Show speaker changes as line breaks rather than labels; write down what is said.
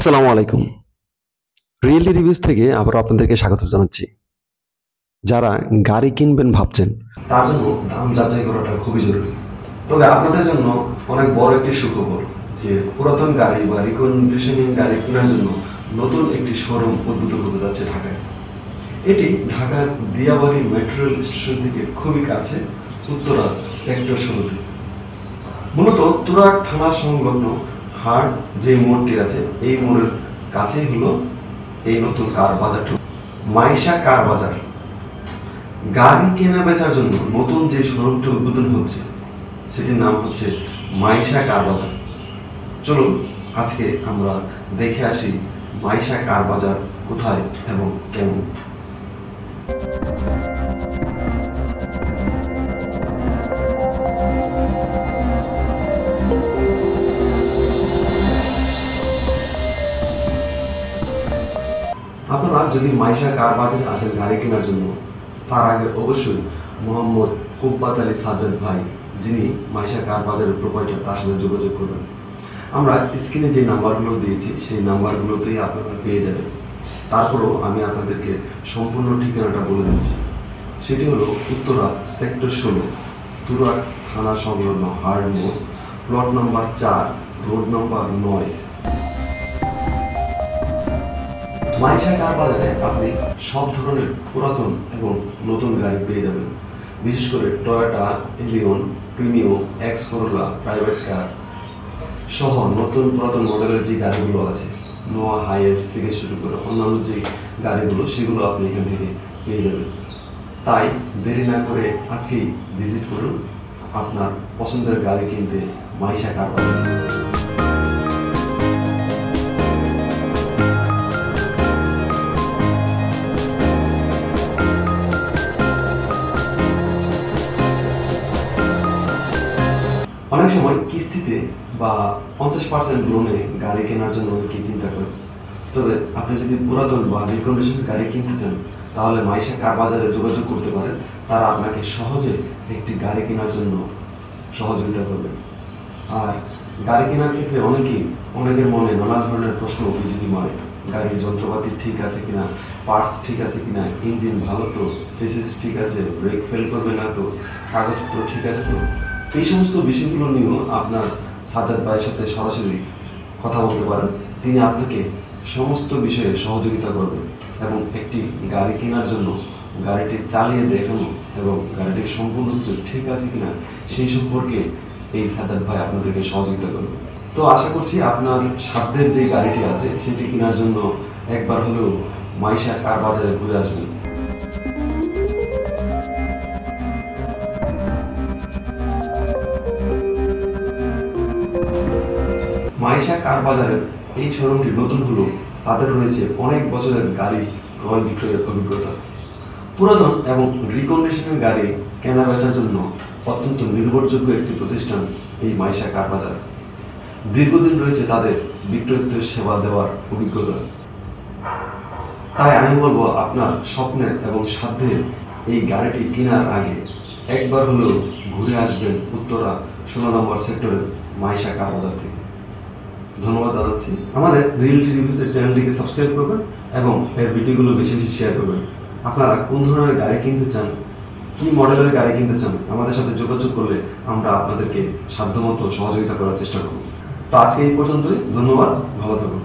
আসসালামু আলাইকুম। Really reviews থেকে আবারও আপনাদেরকে স্বাগত জানাচ্ছি। যারা গাড়ি কিনবেন ভাবছেন, তার জন্য দাম যাচাই করাটা খুবই জরুরি। তবে আপনাদের জন্য অনেক বড় একটি সুখবর যে পুরাতন গাড়ি বা রিকন্ডিশনিং গাড়ি কেনার জন্য নতুন একটি শোরুম উদ্বোধন হতে যাচ্ছে ঢাকায়। এটি ঢাকার দিয়াবাড়ি মেট্রো রেল স্টেশন থেকে খুবই কাছে, উত্তরা সেক্টর ১৬-তে। মূলত তুরাগ থানা সংলগ্ন হাট যে মোড়টি আছে, এই মোড়ের কাছেই হলো এই নতুন কার বাজারটি, মাইশা কার বাজার। গাড়ি কেনা বেচার জন্য নতুন যে শোরুমটি উদ্বোধন হচ্ছে সেটির নাম হচ্ছে মাইশা কার বাজার। চলুন আজকে আমরা দেখে আসি মাইশা কার বাজার কোথায় এবং কেমন। আপনারা যদি মাইশা কার বাজারে আসেন গাড়ি কেনার জন্য, তার আগে অবশ্যই মোহাম্মদ কুব্বাত আলী সাজ্জাদ ভাই, যিনি মাইশা কার বাজারের প্রোপাইটার, তার সাথে যোগাযোগ করবেন। আমরা স্ক্রিনে যে নাম্বারগুলো দিয়েছি সেই নাম্বারগুলোতেই আপনারা পেয়ে যাবেন। তারপরও আমি আপনাদেরকে সম্পূর্ণ ঠিকানাটা বলে দিচ্ছি। সেটি হলো উত্তরা সেক্টর ১৬, তুরাগ থানা সংলগ্ন হাট মোড়, প্লট নম্বর ৪, রোড নম্বর ৯। মাইশা কার বাজারে আপনি সব ধরনের পুরাতন এবং নতুন গাড়ি পেয়ে যাবেন। বিশেষ করে Toyota Allion, Premio, X Corolla, private car সহ নতুন পুরাতন মডেলের যে গাড়িগুলো আছে, নোয়া হাইএস থেকে শুরু করে অন্যান্য যে গাড়িগুলো, সেগুলো আপনি এখান থেকে পেয়ে যাবেন। তাই দেরি না করে আজকেই ভিজিট করুন আপনার পছন্দের গাড়ি কিনতে মাইশা কার বাজার। অনেক সময় কিস্তিতে বা 50% লোনে গাড়ি কেনার জন্য অনেকেই চিন্তা করে। তবে আপনি যদি পুরাতন বা রিকন্ডিশন গাড়ি কিনতে চান, তাহলে মাইশা কার বাজারে যোগাযোগ করতে পারেন। তারা আপনাকে সহজে একটি গাড়ি কেনার জন্য সহযোগিতা করবে। আর গাড়ি কেনার ক্ষেত্রে অনেকের মনে নানা ধরনের প্রশ্ন অভিযোগী মারে। গাড়ির যন্ত্রপাতি ঠিক আছে কিনা, পার্টস ঠিক আছে কিনা, ইঞ্জিন ভালো তো, চেসিস ঠিক আছে, ব্রেক ফেল করবে না তো, কাগজপত্র ঠিক আছে তো। এই সমস্ত বিষয়গুলো নিয়েও আপনার সাজ্জাদ ভাইয়ের সাথে সরাসরি কথা বলতে পারেন। তিনি আপনাকে সমস্ত বিষয়ে সহযোগিতা করবেন এবং একটি গাড়ি কেনার জন্য গাড়িটি চালিয়ে দেখানো এবং গাড়িটির সম্পূর্ণ কিছু ঠিক আছে কিনা সেই সম্পর্কে এই সাজ্জাদ ভাই আপনাদেরকে সহযোগিতা করবে। তো আশা করছি আপনার সাধ্যের যে গাড়িটি আছে সেটি কেনার জন্য একবার হলেও মাইশা কার বাজারে ঘুরে আসবেন। মাইশা কার বাজারের এই শোরুমটি নতুন হলেও তাদের রয়েছে অনেক বছরের গাড়ি ক্রয় বিক্রয়ের অভিজ্ঞতা। পুরাতন এবং রিকন্ডিশনের গাড়ি কেনা বেচার জন্য অত্যন্ত নির্ভরযোগ্য একটি প্রতিষ্ঠান এই মাইশা কার বাজার। দীর্ঘদিন রয়েছে তাদের বিক্রয়োত্তর সেবা দেওয়ার অভিজ্ঞতা। তাই আমি বলবো, আপনার স্বপ্নের এবং সাধ্যের এই গাড়িটি কেনার আগে একবার হলেও ঘুরে আসবেন উত্তরা ১৬ নম্বর সেক্টরের মাইশা কার বাজার থেকে। ধন্যবাদ জানাচ্ছি। আমাদের রিয়েলিটি রিভিউজের চ্যানেলটিকে সাবস্ক্রাইব করবেন এবং এর ভিডিওগুলো বেশি বেশি শেয়ার করবেন। আপনারা কোন ধরনের গাড়ি কিনতে চান, কি মডেলের গাড়ি কিনতে চান, আমাদের সাথে যোগাযোগ করলে আমরা আপনাদেরকে সাধ্যমতো সহযোগিতা করার চেষ্টা করব। তো আজকে এই পর্যন্তই। ধন্যবাদ, ভালো থাকুন।